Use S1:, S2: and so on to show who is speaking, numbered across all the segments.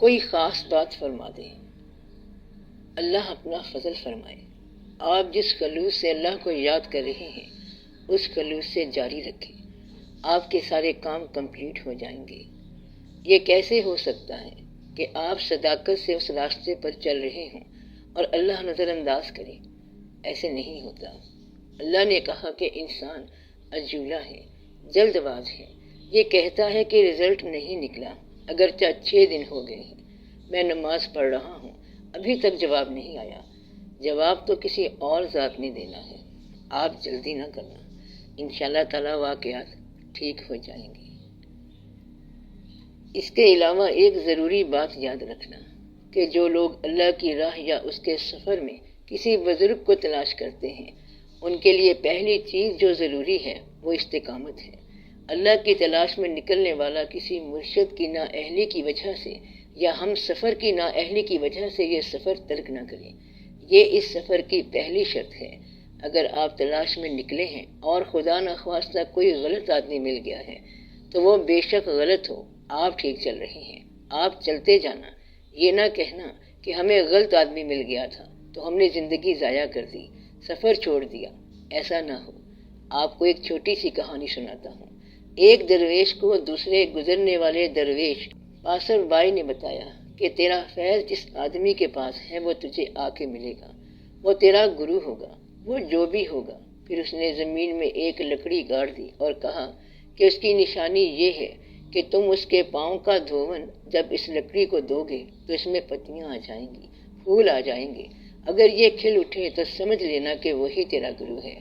S1: کوئی خاص بات فرما دیں، اللہ اپنا فضل فرمائے۔ آپ جس خلوص سے اللہ کو یاد کر رہے ہیں اس خلوص سے جاری رکھیں، آپ کے سارے کام کمپلیٹ ہو جائیں گے۔ یہ کیسے ہو سکتا ہے کہ آپ صداقت سے اس راستے پر چل رہے ہوں اور اللہ نظر انداز کرے؟ ایسے نہیں ہوتا۔ اللہ نے کہا کہ انسان عجولہ ہے، جلد باز ہے۔ یہ کہتا ہے کہ رزلٹ نہیں نکلا، اگرچہ 6 دن ہو گئے ہیں، میں نماز پڑھ رہا ہوں، ابھی تک جواب نہیں آیا۔ جواب تو کسی اور ذات نے دینا ہے، آپ جلدی نہ کرنا، انشاءاللہ تعالی واقعات ٹھیک ہو جائیں گے۔ اس کے علاوہ ایک ضروری بات یاد رکھنا کہ جو لوگ اللہ کی راہ یا اس کے سفر میں کسی بزرگ کو تلاش کرتے ہیں، ان کے لیے پہلی چیز جو ضروری ہے وہ استقامت ہے۔ اللہ کی تلاش میں نکلنے والا کسی مرشد کی نااہلی کی وجہ سے یا ہم سفر کی نااہلی کی وجہ سے یہ سفر ترک نہ کرے۔ یہ اس سفر کی پہلی شرط ہے۔ اگر آپ تلاش میں نکلے ہیں اور خدا نخواستہ کوئی غلط آدمی مل گیا ہے تو وہ بے شک غلط ہو، آپ ٹھیک چل رہے ہیں، آپ چلتے جانا۔ یہ نہ کہنا کہ ہمیں غلط آدمی مل گیا تھا تو ہم نے زندگی ضائع کر دی، سفر چھوڑ دیا، ایسا نہ ہو۔ آپ کو ایک چھوٹی سی کہانی سناتا ہوں۔ ایک درویش کو دوسرے گزرنے والے درویش پاسر بائی نے بتایا کہ تیرا فیض جس آدمی کے پاس ہے وہ تجھے آ کے ملے گا، وہ تیرا گرو ہوگا، وہ جو بھی ہوگا۔ پھر اس نے زمین میں ایک لکڑی گاڑ دی اور کہا کہ اس کی نشانی یہ ہے کہ تم اس کے پاؤں کا دھون جب اس لکڑی کو دو گے تو اس میں پتیاں آ جائیں گی، پھول آ جائیں گے۔ اگر یہ کھل اٹھے تو سمجھ لینا کہ وہی تیرا گرو ہے۔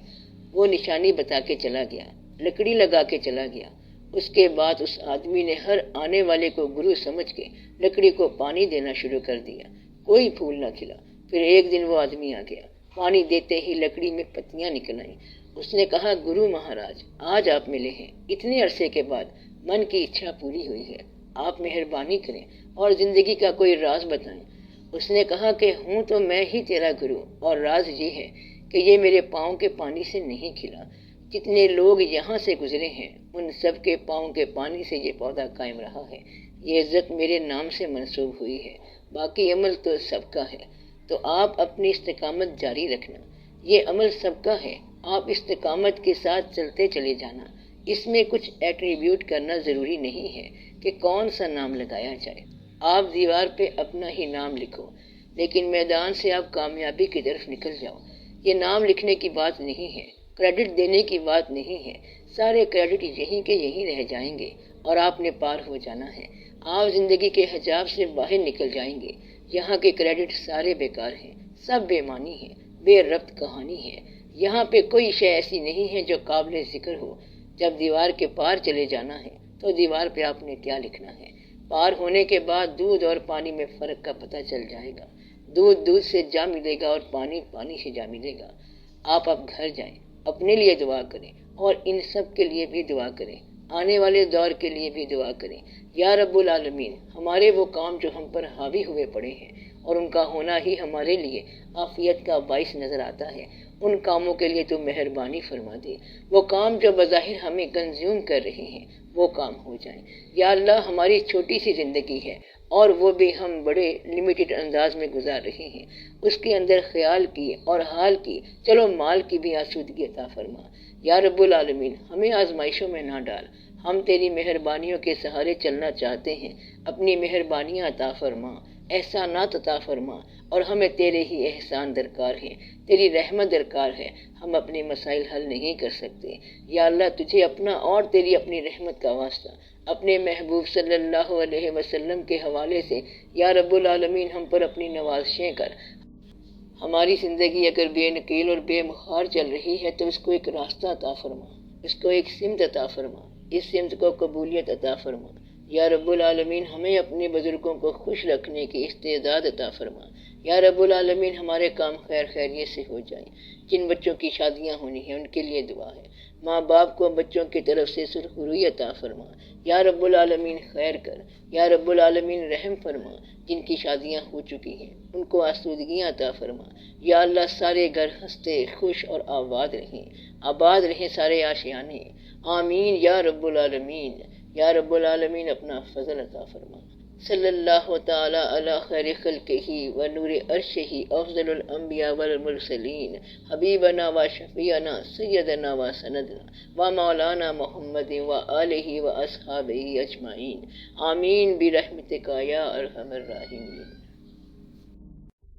S1: وہ نشانی بتا کے چلا گیا، لکڑی لگا کے چلا گیا۔ اس کے بعد اس آدمی نے ہر آنے والے کو گرو سمجھ کے لکڑی کو پانی دینا شروع کر دیا، کوئی پھول نہ کھلا۔ پھر ایک دن وہ آدمی آ گیا، پانی دیتے ہی لکڑی میں پتیاں نکل آئیں۔ اس نے کہا، گرو مہاراج آج آپ ملے ہیں، اتنے عرصے کے بعد من کی اچھا پوری ہوئی ہے، آپ مہربانی کریں اور زندگی کا کوئی راز بتائیں۔ اس نے کہا کہ ہوں تو میں ہی تیرا گرو، اور راز یہ ہے کہ یہ میرے پاؤں کے پانی سے نہیں کھلا۔ جتنے لوگ یہاں سے گزرے ہیں ان سب کے پاؤں کے پانی سے یہ پودا قائم رہا ہے، یہ عزت میرے نام سے منسوب ہوئی ہے، باقی عمل تو سب کا ہے۔ تو آپ اپنی استقامت جاری رکھنا، یہ عمل سب کا ہے، آپ استقامت کے ساتھ چلتے چلے جانا۔ اس میں کچھ ایٹریبیوٹ کرنا ضروری نہیں ہے کہ کون سا نام لگایا جائے۔ آپ دیوار پہ اپنا ہی نام لکھو، لیکن میدان سے آپ کامیابی کی طرف نکل جاؤ۔ یہ نام لکھنے کی بات نہیں ہے، کریڈٹ دینے کی بات نہیں ہے، سارے کریڈٹ یہیں کے یہیں رہ جائیں گے اور آپ نے پار ہو جانا ہے۔ آپ زندگی کے حجاب سے باہر نکل جائیں گے۔ یہاں کے کریڈٹ سارے بیکار ہیں، سب بے معنی ہیں، بے ربط کہانی ہے۔ یہاں پہ کوئی شے ایسی نہیں ہے جو قابل ذکر ہو۔ جب دیوار کے پار چلے جانا ہے تو دیوار پہ آپ نے کیا لکھنا ہے؟ پار ہونے کے بعد دودھ اور پانی میں فرق کا پتہ چل جائے گا۔ دودھ سے جا ملے گا اور پانی سے جا ملے گا۔ آپ اب گھر جائیں، اپنے لیے دعا کریں اور ان سب کے لیے بھی دعا کریں، آنے والے دور کے لیے بھی دعا کریں۔ یا رب العالمین، ہمارے وہ کام جو ہم پر حاوی ہوئے پڑے ہیں اور ان کا ہونا ہی ہمارے لیے عافیت کا باعث نظر آتا ہے، ان کاموں کے لیے تو مہربانی فرما دے۔ وہ کام جو بظاہر ہمیں کنزیوم کر رہے ہیں وہ کام ہو جائیں۔ یا اللہ، ہماری چھوٹی سی زندگی ہے اور وہ بھی ہم بڑے لمیٹڈ انداز میں گزار رہے ہیں، اس کے اندر خیال کی اور حال کی، چلو مال کی بھی آسودگی عطا فرما۔ یا رب العالمین، ہمیں آزمائشوں میں نہ ڈال، ہم تیری مہربانیوں کے سہارے چلنا چاہتے ہیں، اپنی مہربانیاں عطا فرما، احسانات عطا فرما، اور ہمیں تیرے ہی احسان درکار ہیں، تیری رحمت درکار ہے، ہم اپنے مسائل حل نہیں کر سکتے۔ یا اللہ، تجھے اپنا اور تیری اپنی رحمت کا واسطہ اپنے محبوب صلی اللہ علیہ وسلم کے حوالے سے یا رب العالمین ہم پر اپنی نوازشیں کر۔ ہماری زندگی اگر بے نکیل اور بے مخار چل رہی ہے تو اس کو ایک راستہ عطا فرما، اس کو ایک سمت عطا فرما، اس سمت کو قبولیت عطا فرما۔ یا رب العالمین، ہمیں اپنے بزرگوں کو خوش رکھنے کی استعداد عطا فرما۔ یا رب العالمین، ہمارے کام خیر خیریت سے ہو جائیں۔ جن بچوں کی شادیاں ہونی ہیں ان کے لیے دعا ہے، ماں باپ کو بچوں کی طرف سے سرخروئی عطا فرما۔ یا رب العالمین خیر کر، یا رب العالمین رحم فرما۔ جن کی شادیاں ہو چکی ہیں ان کو آسودگیاں عطا فرما۔ یا اللہ، سارے گھر ہنستے خوش اور آباد رہیں سارے آشیانے۔ آمین یا رب العالمین۔ یا رب العالمین، اپنا فضل عطا فرما۔ صلی اللہ تعالی علی خیر خلقہ و نور عرشہ افضل الانبیاء والمرسلین حبیبنا و شفیعنا سیدنا و سندنا و مولانا محمد و آلہ و اصحابہ اجمعین آمین برحمتک یا ارحم الراحمین۔